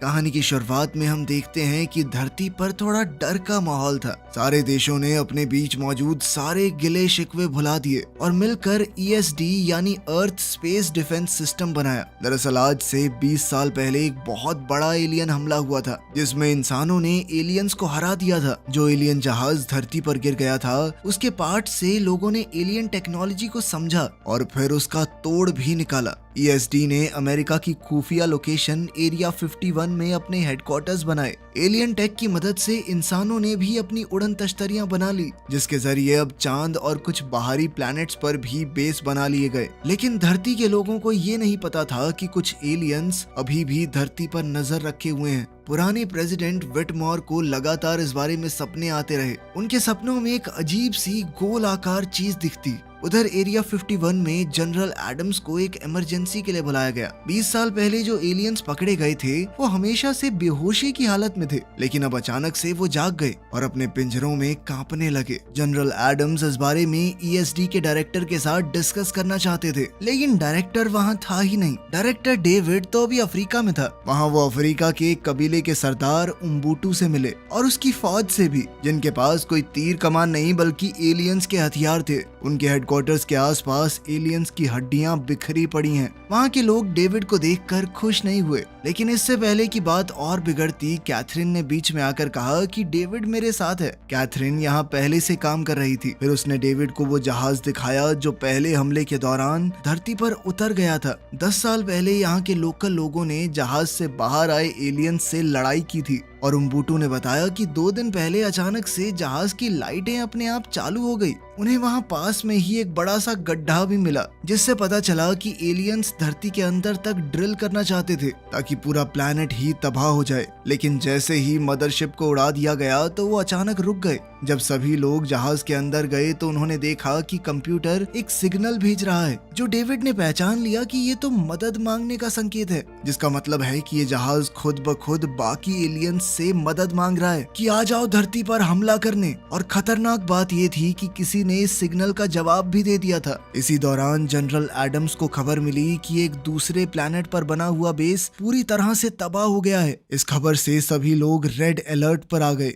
कहानी की शुरुआत में हम देखते हैं कि धरती पर थोड़ा डर का माहौल था। सारे देशों ने अपने बीच मौजूद सारे गिले शिकवे भुला दिए और मिलकर ESD यानी अर्थ स्पेस डिफेंस सिस्टम बनाया। दरअसल आज से 20 साल पहले एक बहुत बड़ा एलियन हमला हुआ था जिसमें इंसानों ने एलियंस को हरा दिया था। जो एलियन जहाज धरती पर गिर गया था उसके पार्ट से लोगों ने एलियन टेक्नोलॉजी को समझा और फिर उसका तोड़ भी निकाला। ESD ने अमेरिका की खुफिया लोकेशन एरिया 51 में अपने हेडक्वार्टर्स बनाए। एलियन टेक की मदद से इंसानों ने भी अपनी उड़न तश्तरियां बना ली जिसके जरिए अब चांद और कुछ बाहरी प्लैनेट्स पर भी बेस बना लिए गए। लेकिन धरती के लोगों को ये नहीं पता था कि कुछ एलियंस अभी भी धरती पर नजर रखे हुए हैं। पुराने प्रेसिडेंट विटमोर को लगातार इस बारे में सपने आते रहे। उनके सपनों में एक अजीब सी गोल आकार चीज दिखती। उधर एरिया 51 में जनरल एडम्स को एक इमरजेंसी के लिए बुलाया गया। 20 साल पहले जो एलियंस पकड़े गए थे वो हमेशा से बेहोशी की हालत में थे, लेकिन अब अचानक से वो जाग गए और अपने पिंजरों में कांपने लगे। जनरल एडम्स इस बारे में ESD के डायरेक्टर के साथ डिस्कस करना चाहते थे, लेकिन डायरेक्टर वहाँ था ही नहीं। डायरेक्टर डेविड तो अभी अफ्रीका में था। वहाँ वो अफ्रीका के एक कबीले के सरदार उम्बुटू से मिले और उसकी फौज से भी, जिनके पास कोई तीर कमान नहीं बल्कि एलियंस के हथियार थे। उनके हेडक्वार्टर्स के आसपास एलियंस की हड्डियां बिखरी पड़ी हैं। वहाँ के लोग डेविड को देखकर खुश नहीं हुए, लेकिन इससे पहले की बात और बिगड़ती कैथरीन ने बीच में आकर कहा कि डेविड मेरे साथ है। कैथरीन यहाँ पहले से काम कर रही थी। फिर उसने डेविड को वो जहाज दिखाया जो पहले हमले के दौरान धरती पर उतर गया था। 10 साल पहले यहाँ के लोकल लोगों ने जहाज से बाहर आए एलियंस से लड़ाई की थी और उम्बुटू ने बताया कि 2 दिन पहले अचानक से जहाज की लाइटें अपने आप चालू हो गई। उन्हें वहाँ पास में ही एक बड़ा सा गड्ढा भी मिला जिससे पता चला कि एलियंस धरती के अंदर तक ड्रिल करना चाहते थे ताकि पूरा प्लैनेट ही तबाह हो जाए। लेकिन जैसे ही मदरशिप को उड़ा दिया गया तो वो अचानक रुक गए। जब सभी लोग जहाज के अंदर गए तो उन्होंने देखा कि कंप्यूटर एक सिग्नल भेज रहा है जो डेविड ने पहचान लिया कि ये तो मदद मांगने का संकेत है, जिसका मतलब है कि ये जहाज खुद ब खुद बाकी एलियंस से मदद मांग रहा है कि आ जाओ धरती पर हमला करने। और खतरनाक बात ये थी कि किसी ने इस सिग्नल का जवाब भी दे दिया था। इसी दौरान जनरल एडम्स को खबर मिली कि एक दूसरे प्लैनेट पर बना हुआ बेस पूरी तरह से तबाह हो गया है। इस खबर से सभी लोग रेड अलर्ट पर आ गए।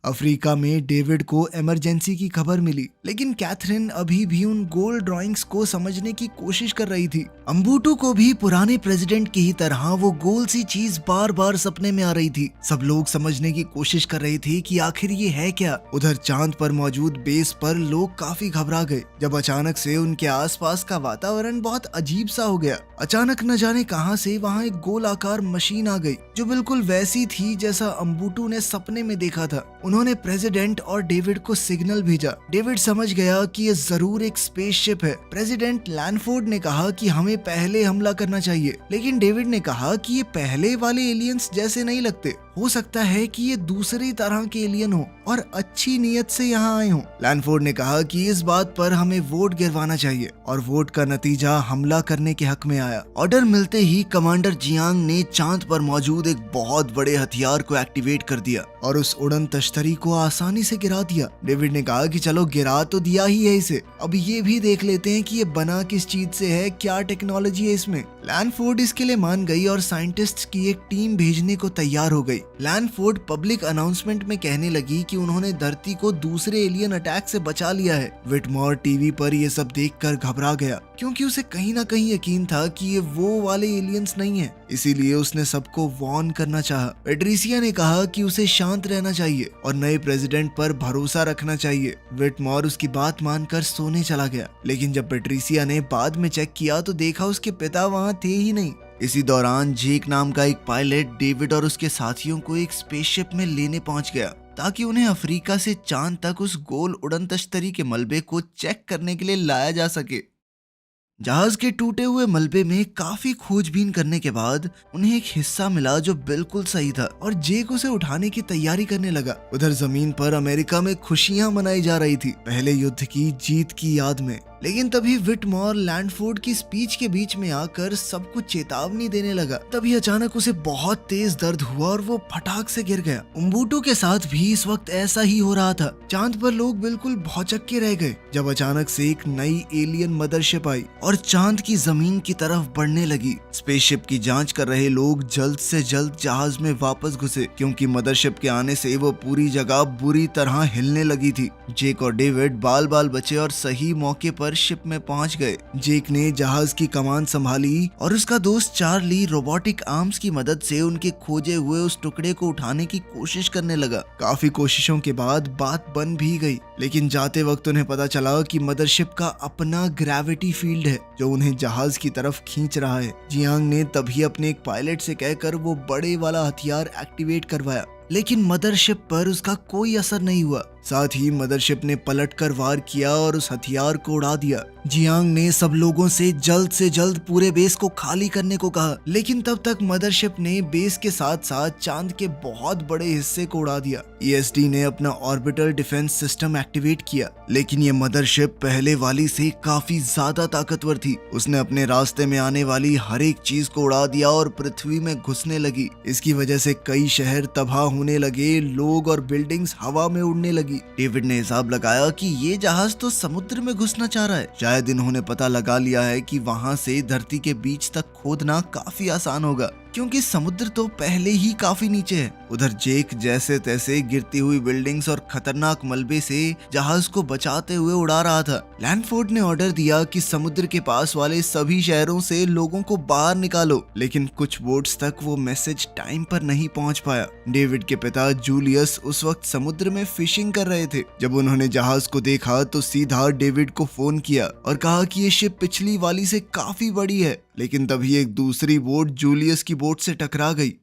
अफ्रीका में डेविड को इमरजेंसी की खबर मिली, लेकिन कैथरीन अभी भी उन गोल ड्राइंग्स को समझने की कोशिश कर रही थी। उम्बुटू को भी पुराने प्रेसिडेंट की ही तरह वो गोल सी चीज बार बार सपने में आ रही थी। सब लोग समझने की कोशिश कर रहे थे कि आखिर ये है क्या। उधर चांद पर मौजूद बेस पर लोग काफी घबरा गए जब अचानक से उनके आसपास का वातावरण बहुत अजीब सा हो गया। अचानक न जाने कहां से वहां एक गोल आकार मशीन आ गई जो बिल्कुल वैसी थी जैसा उम्बुटू ने सपने में देखा था। उन्होंने प्रेसिडेंट और डेविड को सिग्नल भेजा। डेविड समझ गया कि ये जरूर एक स्पेसशिप है। प्रेसिडेंट लैनफोर्ड ने कहा कि हमें पहले हमला करना चाहिए, लेकिन डेविड ने कहा कि ये पहले वाले एलियंस जैसे नहीं लगते। हो सकता है कि ये दूसरी तरह के एलियन हो और अच्छी नीयत से यहाँ आए हों। लैनफोर्ड ने कहा कि इस बात पर हमें वोट गिरवाना चाहिए और वोट का नतीजा हमला करने के हक में आया। ऑर्डर मिलते ही कमांडर जियांग ने चांद पर मौजूद एक बहुत बड़े हथियार को एक्टिवेट कर दिया और उस उड़न तश्तरी को आसानी से गिरा दिया। डेविड ने कहा कि चलो गिरा तो दिया ही है इसे, अब ये भी देख लेते हैं कि ये बना किस चीज से है, क्या टेक्नोलॉजी है इसमें। लैनफोर्ड इसके लिए मान गई और साइंटिस्ट्स की एक टीम भेजने को तैयार हो गई। लैनफोर्ड पब्लिक अनाउंसमेंट में कहने लगी कि उन्होंने धरती को दूसरे एलियन अटैक से बचा लिया है। विटमोर टीवी पर ये सब देखकर घबरा गया क्योंकि उसे कहीं ना कहीं यकीन था कि ये वो वाले एलियंस नहीं है, इसीलिए उसने सबको वार्न करना चाहा। पेट्रिसिया ने कहा कि उसे शांत रहना चाहिए और नए प्रेसिडेंट पर भरोसा रखना चाहिए। विटमोर उसकी बात मानकर सोने चला गया, लेकिन जब पेट्रिसिया ने बाद में चेक किया तो देखा उसके पिता वहाँ थे ही नहीं। इसी दौरान जेक नाम का एक पायलट डेविड और उसके साथियों को एक स्पेसशिप में लेने पहुंच गया ताकि उन्हें अफ्रीका से चांद तक उस गोल उड़न तश्तरी के मलबे को चेक करने के लिए लाया जा सके। जहाज के टूटे हुए मलबे में काफी खोजबीन करने के बाद उन्हें एक हिस्सा मिला जो बिल्कुल सही था और जेक उसे उठाने की तैयारी करने लगा। उधर जमीन पर अमेरिका में खुशियां मनाई जा रही थी, पहले युद्ध की जीत की याद में। लेकिन तभी विटमॉर लैंडफोर्ड की स्पीच के बीच में आकर सबको चेतावनी देने लगा। तभी अचानक उसे बहुत तेज दर्द हुआ और वो फटाक से गिर गया। उम्बुटू के साथ भी इस वक्त ऐसा ही हो रहा था। चांद पर लोग बिल्कुल भौचक्के रह गए जब अचानक से एक नई एलियन मदरशिप आई और चांद की जमीन की तरफ बढ़ने लगी। स्पेसशिप की जांच कर रहे लोग जल्द से जल्द जहाज में वापस घुसे क्योंकि मदरशिप के आने से वो पूरी जगह बुरी तरह हिलने लगी थी। जेक और डेविड बाल बाल बचे और सही मौके पर शिप में पहुंच गए। जेक ने जहाज की कमान संभाली और उसका दोस्त चार्ली रोबोटिक आर्म्स की मदद से उनके खोजे हुए उस टुकड़े को उठाने की कोशिश करने लगा। काफी कोशिशों के बाद बात बन भी गई, लेकिन जाते वक्त उन्हें पता चला कि मदरशिप का अपना ग्रेविटी फील्ड है जो उन्हें जहाज की तरफ खींच रहा है। जियांग ने तभी अपने एक पायलट से कहकर वो बड़े वाला हथियार एक्टिवेट करवाया, लेकिन मदरशिप पर उसका कोई असर नहीं हुआ। साथ ही मदरशिप ने पलटकर वार किया और उस हथियार को उड़ा दिया। जियांग ने सब लोगों से जल्द पूरे बेस को खाली करने को कहा, लेकिन तब तक मदरशिप ने बेस के साथ साथ चांद के बहुत बड़े हिस्से को उड़ा दिया। ईएसडी ने अपना ऑर्बिटल डिफेंस सिस्टम एक्टिवेट किया, लेकिन ये मदरशिप पहले वाली से काफी ज्यादा ताकतवर थी। उसने अपने रास्ते में आने वाली हर एक चीज को उड़ा दिया और पृथ्वी में घुसने लगी। इसकी वजह से कई शहर तबाह होने लगे, लोग और बिल्डिंग्स हवा में उड़ने लगी। डेविड ने हिसाब लगाया कि ये जहाज तो समुद्र में घुसना चाह रहा है। शायद इन्होंने पता लगा लिया है कि वहां से धरती के बीच तक खोदना काफी आसान होगा क्योंकि समुद्र तो पहले ही काफी नीचे है। उधर जेक जैसे तैसे गिरती हुई बिल्डिंग्स और खतरनाक मलबे से जहाज को बचाते हुए उड़ा रहा था। लैंडफोर्ड ने ऑर्डर दिया कि समुद्र के पास वाले सभी शहरों से लोगों को बाहर निकालो, लेकिन कुछ बोट्स तक वो मैसेज टाइम पर नहीं पहुंच पाया। डेविड के पिता जूलियस उस वक्त समुद्र में फिशिंग कर रहे थे। जब उन्होंने जहाज को देखा तो सीधा डेविड को फोन किया और कहा कि ये शिप पिछली वाली से काफी बड़ी है, लेकिन तभी एक दूसरी बोट जूलियस की बोट से टकरा गई।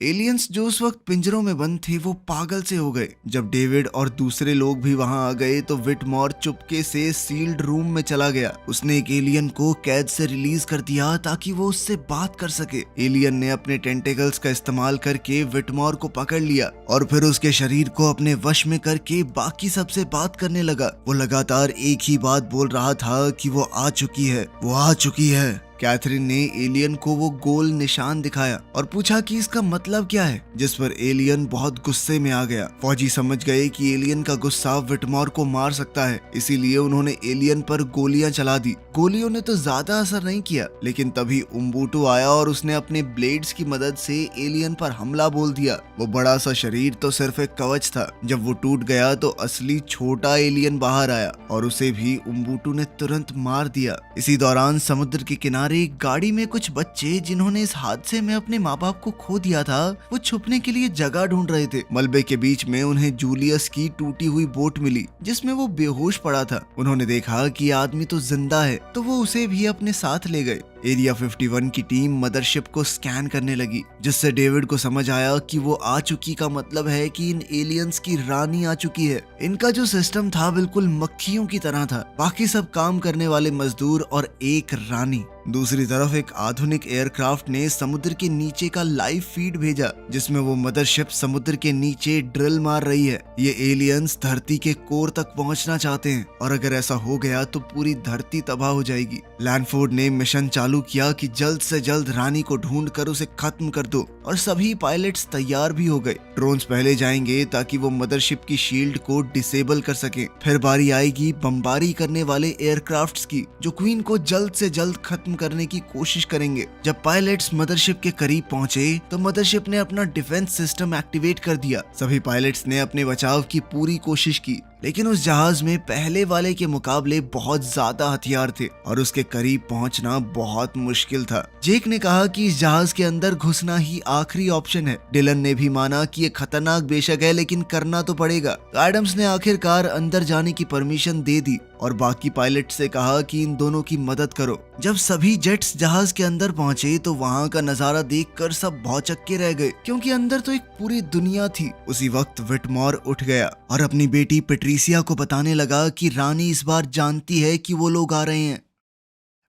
एलियंस जो उस वक्त पिंजरों में बंद थे वो पागल से हो गए। जब डेविड और दूसरे लोग भी वहां आ गए तो विटमॉर चुपके से सील्ड रूम में चला गया। उसने एक एलियन को कैद से रिलीज कर दिया ताकि वो उससे बात कर सके। एलियन ने अपने टेंटेकल्स का इस्तेमाल करके विटमॉर को पकड़ लिया और फिर उसके शरीर को अपने वश में करके बाकी सबसे बात करने लगा। वो लगातार एक ही बात बोल रहा था कि वो आ चुकी है, वो आ चुकी है। कैथरीन ने एलियन को वो गोल निशान दिखाया और पूछा कि इसका मतलब क्या है, जिस पर एलियन बहुत गुस्से में आ गया। फौजी समझ गए कि एलियन का गुस्सा विटमॉर को मार सकता है, इसीलिए उन्होंने एलियन पर गोलियां चला दी। गोलियों ने तो ज्यादा असर नहीं किया, लेकिन तभी उम्बुटू आया और उसने अपने ब्लेड्स की मदद से एलियन पर हमला बोल दिया। वो बड़ा सा शरीर तो सिर्फ एक कवच था। जब वो टूट गया तो असली छोटा एलियन बाहर आया और उसे भी उम्बुटू ने तुरंत मार दिया। इसी दौरान समुद्र के किनारे एक गाड़ी में कुछ बच्चे जिन्होंने इस हादसे में अपने माँ बाप को खो दिया था, वो छुपने के लिए जगह ढूंढ रहे थे। मलबे के बीच में उन्हें जूलियस की टूटी हुई बोट मिली जिसमें वो बेहोश पड़ा था। उन्होंने देखा कि आदमी तो जिंदा है तो वो उसे भी अपने साथ ले गए। एरिया 51 की टीम मदरशिप को स्कैन करने लगी, जिससे डेविड को समझ आया कि वो आ चुकी का मतलब है कि इन एलियंस की रानी आ चुकी है। इनका जो सिस्टम था बिल्कुल मक्खियों की तरह था, बाकी सब काम करने वाले मजदूर और एक रानी। दूसरी तरफ एक आधुनिक एयरक्राफ्ट ने समुद्र के नीचे का लाइव फीड भेजा जिसमें वो मदरशिप समुद्र के नीचे ड्रिल मार रही है। ये एलियंस धरती के कोर तक पहुंचना चाहते हैं और अगर ऐसा हो गया तो पूरी धरती तबाह हो जाएगी। लैंडफोर्ड ने मिशन चालू किया कि जल्द से जल्द रानी को ढूंढ कर उसे खत्म कर दो और सभी पायलट्स तैयार भी हो गए। ड्रोन्स पहले जाएंगे ताकि वो मदरशिप की शील्ड को डिसेबल कर सके। फिर बारी आएगी बमबारी करने वाले एयरक्राफ्ट्स की जो क्वीन को जल्द से जल्द खत्म करने की कोशिश करेंगे। जब पायलट्स मदरशिप के करीब पहुंचे तो मदरशिप ने अपना डिफेंस सिस्टम एक्टिवेट कर दिया। सभी पायलट्स ने अपने बचाव की पूरी कोशिश की, लेकिन उस जहाज में पहले वाले के मुकाबले बहुत ज्यादा हथियार थे और उसके करीब पहुंचना बहुत मुश्किल था। जेक ने कहा कि इस जहाज के अंदर घुसना ही आखिरी ऑप्शन है। डिलन ने भी माना कि ये खतरनाक बेशक है लेकिन करना तो पड़ेगा। तो एडम्स ने आखिरकार अंदर जाने की परमिशन दे दी और बाकी पायलट से कहा कि इन दोनों की मदद करो। जब सभी जेट्स जहाज के अंदर पहुंचे तो वहां का नजारा देखकर सब भौचक्के रह गए क्योंकि अंदर तो एक पूरी दुनिया थी। उसी वक्त विटमॉर उठ गया और अपनी बेटी पेट्रिसिया को बताने लगा कि रानी इस बार जानती है कि वो लोग आ रहे हैं।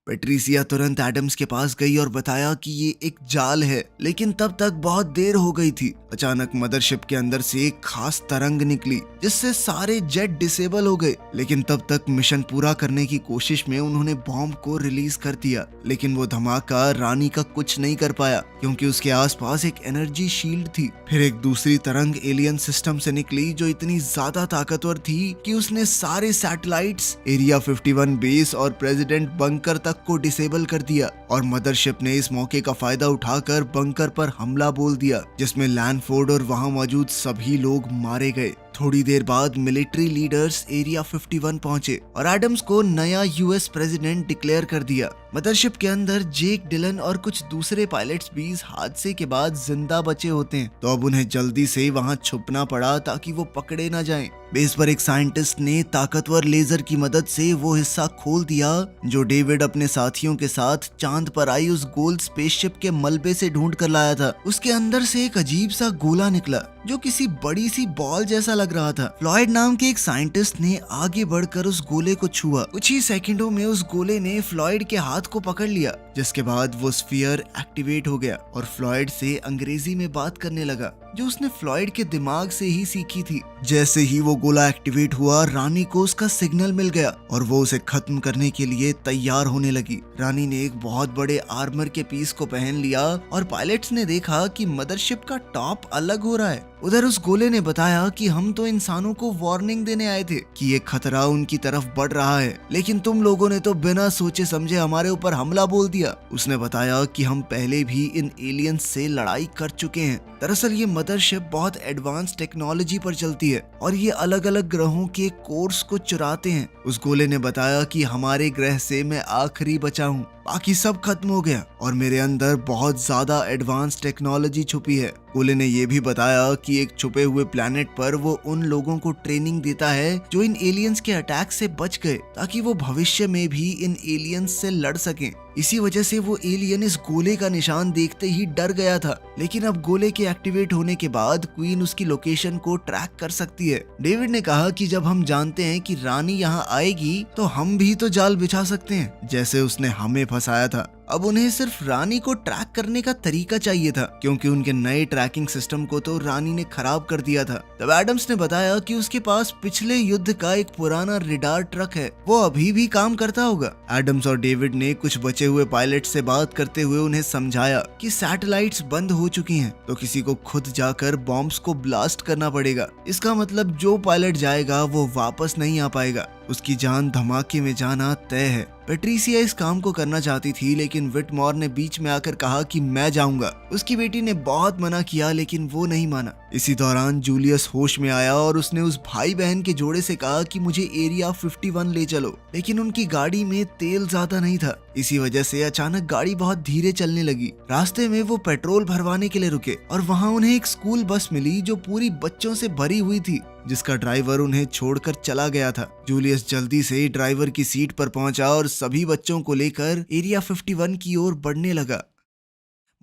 पेट्रिसिया तुरंत एडम्स के पास गई और बताया कि ये एक जाल है, लेकिन तब तक बहुत देर हो गई थी। अचानक मदरशिप के अंदर से एक खास तरंग निकली जिससे सारे जेट डिसेबल हो गए। लेकिन तब तक मिशन पूरा करने की कोशिश में उन्होंने बॉम्ब को रिलीज कर दिया, लेकिन वो धमाका रानी का कुछ नहीं कर पाया क्योंकि उसके आसपास एक एनर्जी शील्ड थी। फिर एक दूसरी तरंग एलियन सिस्टम से निकली जो इतनी ज्यादा ताकतवर थी कि उसने सारे सैटेलाइट्स, एरिया 51 बेस और प्रेसिडेंट बंकर तक को डिसेबल कर दिया। और मदरशिप ने इस मौके का फायदा उठाकर बंकर पर हमला बोल दिया जिसमें लैंडफोर्ड और वहां मौजूद सभी लोग मारे गए। थोड़ी देर बाद मिलिट्री लीडर्स एरिया 51 पहुंचे और एडम्स को नया यूएस प्रेसिडेंट डिक्लेयर कर दिया। मदरशिप के अंदर जेक डिलन और कुछ दूसरे पायलट्स भी इस हादसे के बाद जिंदा बचे होते हैं, तो अब उन्हें जल्दी से वहां छुपना पड़ा ताकि वो पकड़े ना जाएं। बेस पर एक साइंटिस्ट ने ताकतवर लेजर की मदद से वो हिस्सा खोल दिया जो डेविड अपने साथियों के साथ चांद पर आई उस गोल्ड स्पेसशिप के मलबे से ढूंढ कर लाया था। उसके अंदर से एक अजीब सा गोला निकला जो किसी बड़ी सी बॉल जैसा लग रहा था। फ्लॉयड नाम के एक साइंटिस्ट ने आगे बढ़कर उस गोले को छुआ। कुछ ही सेकंडों में उस गोले ने फ्लॉयड के हाथ को पकड़ लिया, जिसके बाद वो स्फीयर एक्टिवेट हो गया और फ्लॉयड से अंग्रेजी में बात करने लगा जो उसने फ्लॉयड के दिमाग से ही सीखी थी। जैसे ही वो गोला एक्टिवेट हुआ, रानी को उसका सिग्नल मिल गया और वो उसे खत्म करने के लिए तैयार होने लगी। रानी ने एक बहुत बड़े आर्मर के पीस को पहन लिया और पायलट्स ने देखा कि मदरशिप का टॉप अलग हो रहा है। उधर उस गोले ने बताया कि हम तो इंसानों को वार्निंग देने आए थे कि ये खतरा उनकी तरफ बढ़ रहा है, लेकिन तुम लोगों ने तो बिना सोचे समझे हमारे ऊपर हमला बोल दिया। उसने बताया कि हम पहले भी इन एलियंस से लड़ाई कर चुके हैं। दरअसल ये मदरशिप बहुत एडवांस टेक्नोलॉजी पर चलती है और ये अलग अलग ग्रहों के कोर्स को चुराते हैं। उस गोले ने बताया कि हमारे ग्रह से मैं आखिरी बचा हूँ, बाकी सब खत्म हो गया और मेरे अंदर बहुत ज्यादा एडवांस टेक्नोलॉजी छुपी है। गोले ने यह भी बताया कि एक छुपे हुए प्लेनेट पर वो उन लोगों को ट्रेनिंग देता है जो इन एलियंस के अटैक से बच गए, ताकि वो भविष्य में भी इन एलियंस से लड़ सकें। इसी वजह से वो एलियन इस गोले का निशान देखते ही डर गया था, लेकिन अब गोले के एक्टिवेट होने के बाद क्वीन उसकी लोकेशन को ट्रैक कर सकती है। डेविड ने कहा कि जब हम जानते हैं कि रानी यहाँ आएगी तो हम भी तो जाल बिछा सकते हैं, जैसे उसने हमें फंसाया था। अब उन्हें सिर्फ रानी को ट्रैक करने का तरीका चाहिए था, क्योंकि उनके नए ट्रैकिंग सिस्टम को तो रानी ने खराब कर दिया था। तब एडम्स ने बताया कि उसके पास पिछले युद्ध का एक पुराना रिडार ट्रक है, वो अभी भी काम करता होगा। एडम्स और डेविड ने कुछ बचे हुए पायलट से बात करते हुए उन्हें समझाया कि सैटेलाइट्स बंद हो चुकी हैं, तो किसी को खुद जाकर बॉम्ब्स को ब्लास्ट करना पड़ेगा। इसका मतलब जो पायलट जाएगा वो वापस नहीं आ पाएगा, उसकी जान धमाके में जाना तय है। पैट्रिसिया इस काम को करना चाहती थी, लेकिन विटमॉर ने बीच में आकर कहा कि मैं जाऊंगा। उसकी बेटी ने बहुत मना किया, लेकिन वो नहीं माना। इसी दौरान जूलियस होश में आया और उसने उस भाई बहन के जोड़े से कहा कि मुझे एरिया 51 ले चलो, लेकिन उनकी गाड़ी में तेल ज्यादा नहीं था। इसी वजह से अचानक गाड़ी बहुत धीरे चलने लगी। रास्ते में वो पेट्रोल भरवाने के लिए रुके और वहाँ उन्हें एक स्कूल बस मिली जो पूरी बच्चों से भरी हुई थी, जिसका ड्राइवर उन्हें छोड़कर चला गया था। जूलियस जल्दी से ड्राइवर की सीट पर पहुंचा और सभी बच्चों को लेकर एरिया 51 की ओर बढ़ने लगा।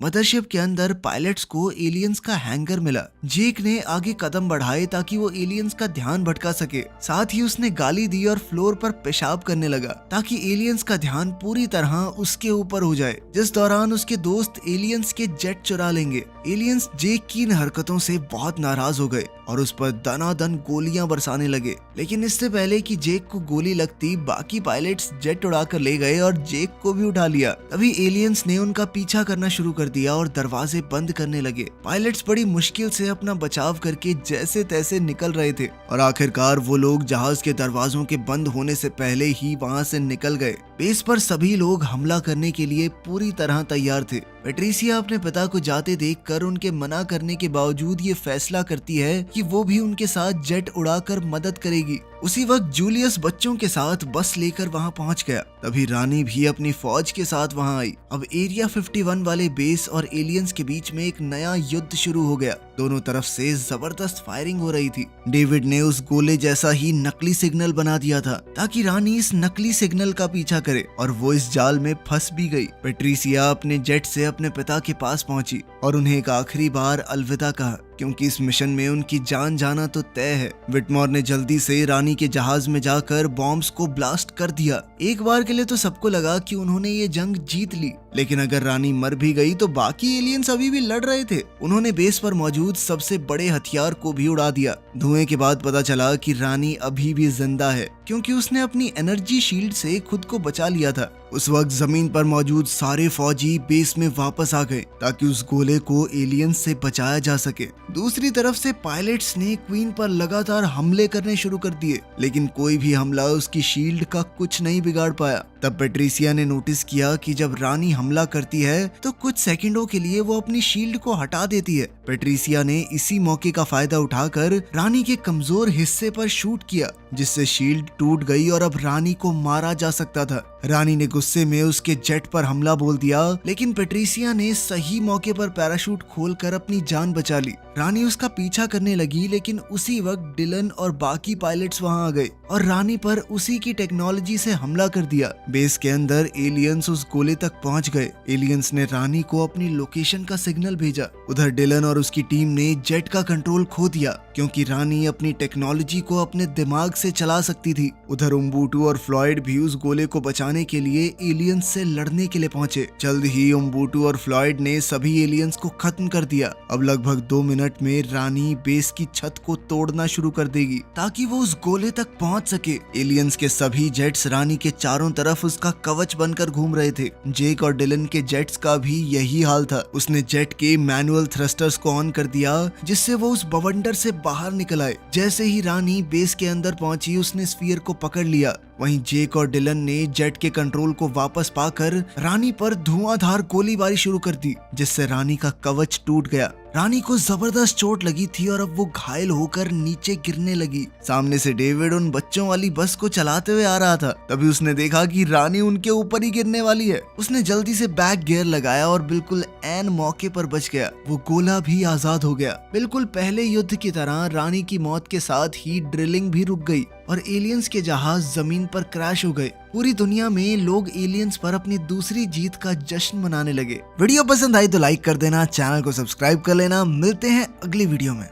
मदरशिप के अंदर पायलट्स को एलियंस का हैंगर मिला। जेक ने आगे कदम बढ़ाए ताकि वो एलियंस का ध्यान भटका सके। साथ ही उसने गाली दी और फ्लोर पर पेशाब करने लगा ताकि एलियंस का ध्यान पूरी तरह उसके ऊपर हो जाए, जिस दौरान उसके दोस्त एलियंस के जेट चुरा लेंगे। एलियंस जेक की इन हरकतों से बहुत नाराज हो गए और उस पर दनादन गोलियां बरसाने लगे, लेकिन इससे पहले कि जेक को गोली लगती, बाकी पायलट्स जेट उड़ाकर ले गए और जेक को भी उठा लिया। तभी एलियंस ने उनका पीछा करना शुरू कर दिया और दरवाजे बंद करने लगे। पायलट्स बड़ी मुश्किल से अपना बचाव करके जैसे तैसे निकल रहे थे और आखिरकार वो लोग जहाज के दरवाजों के बंद होने से पहले ही वहां से निकल गए। बेस पर सभी लोग हमला करने के लिए पूरी तरह तैयार थे। पैट्रिसिया अपने पिता को जाते देखकर उनके मना करने के बावजूद ये फैसला करती है कि वो भी उनके साथ जेट उड़ाकर मदद करेगी। उसी वक्त जूलियस बच्चों के साथ बस लेकर वहां पहुंच गया। तभी रानी भी अपनी फौज के साथ वहां आई। अब एरिया 51 वाले बेस और एलियंस के बीच में एक नया युद्ध शुरू हो गया। दोनों तरफ से जबरदस्त फायरिंग हो रही थी। डेविड ने उस गोले जैसा ही नकली सिग्नल बना दिया था ताकि रानी इस नकली सिग्नल का पीछा करे, और वो इस जाल में फंस भी गई। पैट्रिसिया अपने जेट से अपने पिता के पास पहुंची और उन्हें एक आखिरी बार अलविदा कहा, क्योंकि इस मिशन में उनकी जान जाना तो तय है। विटमॉर ने जल्दी से रानी के जहाज में जाकर बॉम्ब्स को ब्लास्ट कर दिया। एक बार के लिए तो सबको लगा कि उन्होंने ये जंग जीत ली, लेकिन अगर रानी मर भी गई तो बाकी एलियंस अभी भी लड़ रहे थे। उन्होंने बेस पर मौजूद सबसे बड़े हथियार को भी उड़ा दिया। धुएं के बाद पता चला कि रानी अभी भी जिंदा है क्योंकि उसने अपनी एनर्जी शील्ड से खुद को बचा लिया था। उस वक्त जमीन पर मौजूद सारे फौजी बेस में वापस आ गए ताकि उस गोले को एलियंस से बचाया जा सके। दूसरी तरफ से पायलट्स ने क्वीन पर लगातार हमले करने शुरू कर दिए, लेकिन कोई भी हमला उसकी शील्ड का कुछ नहीं बिगाड़ पाया। तब पेट्रिसिया ने नोटिस किया कि जब रानी हमला करती है तो कुछ सेकंडों के लिए वो अपनी शील्ड को हटा देती है। पेट्रिसिया ने इसी मौके का फायदा उठाकर रानी के कमजोर हिस्से पर शूट किया, जिससे शील्ड टूट गई और अब रानी को मारा जा सकता था। रानी ने गुस्से में उसके जेट पर हमला बोल दिया, लेकिन पेट्रिसिया ने सही मौके पर पैराशूट खोलकर अपनी जान बचा ली। रानी उसका पीछा करने लगी, लेकिन उसी वक्त डिलन और बाकी पायलट्स वहां आ गए और रानी पर उसी की टेक्नोलॉजी से हमला कर दिया। बेस के अंदर एलियंस उस गोले तक पहुंच गए। एलियंस ने रानी को अपनी लोकेशन का सिग्नल भेजा। उधर डिलन और उसकी टीम ने जेट का कंट्रोल खो दिया क्योंकि रानी अपनी टेक्नोलॉजी को अपने दिमाग से चला सकती थी। उधर उम्बुटू और फ्लॉयड भी उस गोले को बचाने के लिए एलियंस से लड़ने के लिए पहुंचे। जल्द ही उम्बुटू और फ्लॉयड ने सभी एलियंस को खत्म कर दिया। अब लगभग 2 मिनट में रानी बेस की छत को तोड़ना शुरू कर देगी ताकि वो उस गोले तक पहुंच सके। एलियंस के सभी जेट्स रानी के चारों तरफ उसका कवच बनकर घूम रहे थे। जेक और डिलन के जेट्स का भी यही हाल था। उसने जेट के मैनुअल थ्रस्टर्स को ऑन कर दिया जिससे वो उस बवंडर से बाहर निकल आए। जैसे ही रानी बेस के अंदर पहुंची उसने स्फीयर को पकड़ लिया। वहीं जेक और डिलन ने जेट के कंट्रोल को वापस पाकर रानी पर धुआंधार गोलीबारी शुरू कर दी, जिससे रानी का कवच टूट गया। रानी को जबरदस्त चोट लगी थी और अब वो घायल होकर नीचे गिरने लगी। सामने से डेविड उन बच्चों वाली बस को चलाते हुए आ रहा था। तभी उसने देखा कि रानी उनके ऊपर ही गिरने वाली है। उसने जल्दी से बैक गियर लगाया और बिल्कुल ऐन मौके पर बच गया। वो गोला भी आजाद हो गया। बिल्कुल पहले युद्ध की तरह रानी की मौत के साथ ही ड्रिलिंग भी रुक गई और एलियंस के जहाज जमीन पर क्रैश हो गए। पूरी दुनिया में लोग एलियंस पर अपनी दूसरी जीत का जश्न मनाने लगे। वीडियो पसंद आई तो लाइक कर देना, चैनल को सब्सक्राइब कर लेना। मिलते हैं अगली वीडियो में।